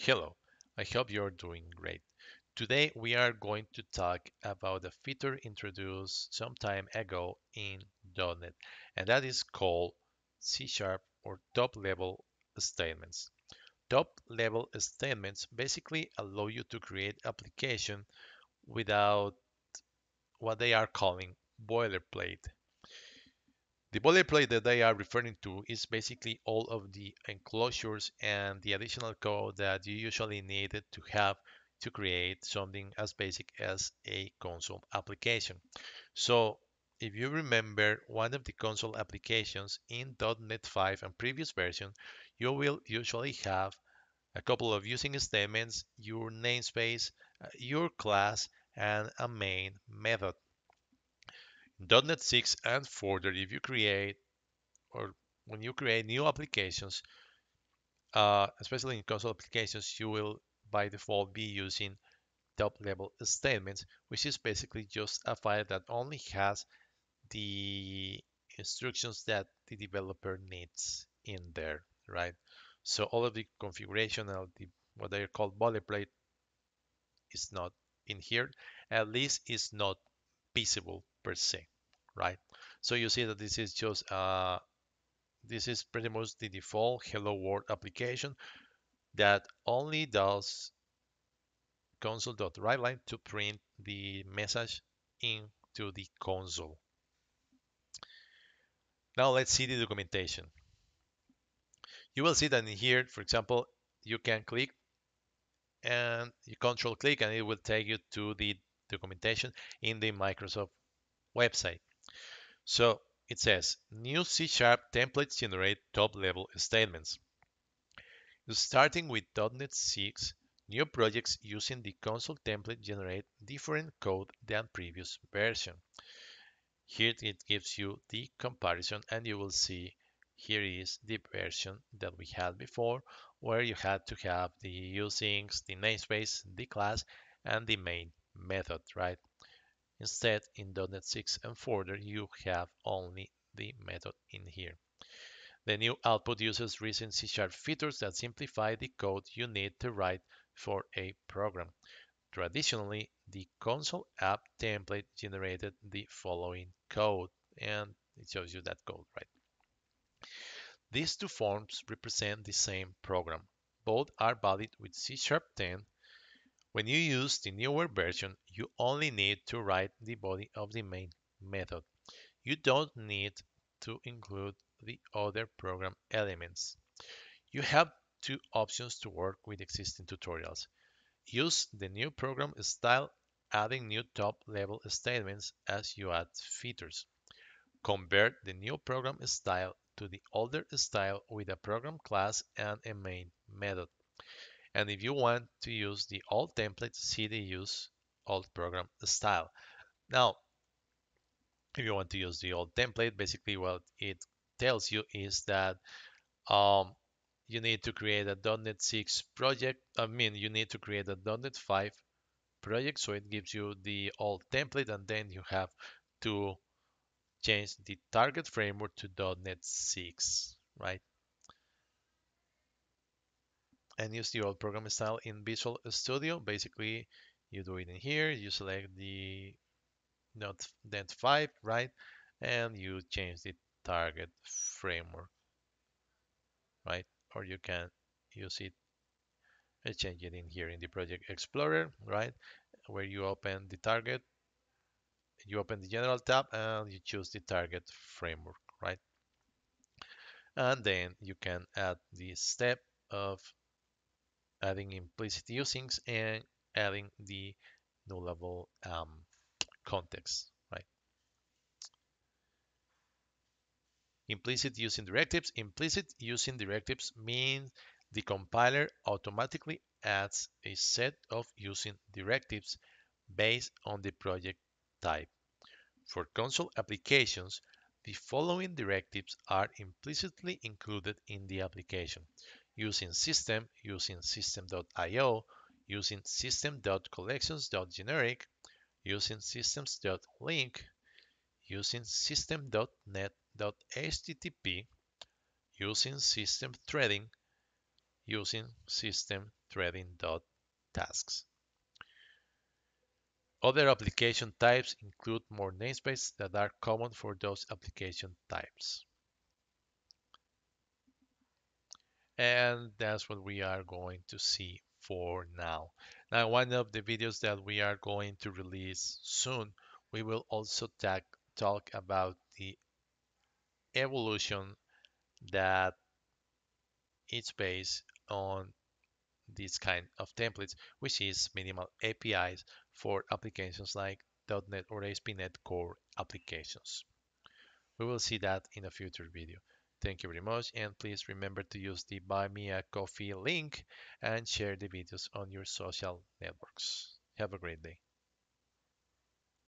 Hello, I hope you're doing great. Today we are going to talk about a feature introduced some time ago in .NET, and that is called C# or top-level statements. Top-level statements basically allow you to create application without what they are calling boilerplate. The boilerplate that they are referring to is basically all of the enclosures and the additional code that you usually needed to have to create something as basic as a console application. So if you remember one of the console applications in .NET 5 and previous version, you will usually have a couple of using statements, your namespace, your class, and a main method. In .NET 6 and further, if you create or when you create new applications, especially in console applications, you will by default be using top level statements, which is basically just a file that only has the instructions that the developer needs in there, right? So all of the configuration of the what they call boilerplate is not in here, at least it's not visible per se, right? So you see that this is just this is pretty much the default Hello World application that only does console.writeline to print the message into the console. Now let's see the documentation. You will see that in here, for example, you can click and you control click and it will take you to the documentation in the Microsoft website. So it says new C# templates generate top level statements. Starting with .NET 6, new projects using the console template generate different code than previous version. Here it gives you the comparison and you will see here is the version that we had before where you had to have the usings, the namespace, the class, and the main method, right? Instead, in .NET 6 and further, you have only the method in here. The new output uses recent C# features that simplify the code you need to write for a program. Traditionally, the console app template generated the following code, and it shows you that code, right? These two forms represent the same program. Both are valid with C# 10. When you use the newer version, you only need to write the body of the main method. You don't need to include the other program elements. You have two options to work with existing tutorials. Use the new program style, adding new top-level statements as you add features. Convert the new program style to the older style with a program class and a main method. And if you want to use the old template, see the use old program style. Now, if you want to use the old template, basically what it tells you is that um, you need to create a .NET 6 project. You need to create a .NET 5 project. So it gives you the old template, and then you have to change the target framework to .NET 6, right? And use the old program style in Visual Studio. Basically, you do it in here. You select the .NET 5, right? And you change the target framework, right? Or you can use it and change it in here in the Project Explorer, right? Where you open the target, you open the General tab, and you choose the target framework, right? And then you can add the step of adding implicit usings and adding the nullable context, right? Implicit using directives. Implicit using directives means the compiler automatically adds a set of using directives based on the project type. For console applications, the following directives are implicitly included in the application: using system, using system.io, using system.collections.generic, using systems.link, using system.net.http, using system threading, using system threading.tasks. Other application types include more namespaces that are common for those application types. And that's what we are going to see for now. Now, one of the videos that we are going to release soon, we will also talk about the evolution that is based on this kind of templates, which is minimal APIs for applications like .NET or ASP.NET Core applications. We will see that in a future video. Thank you very much, and please remember to use the Buy Me a Coffee link and share the videos on your social networks. Have a great day.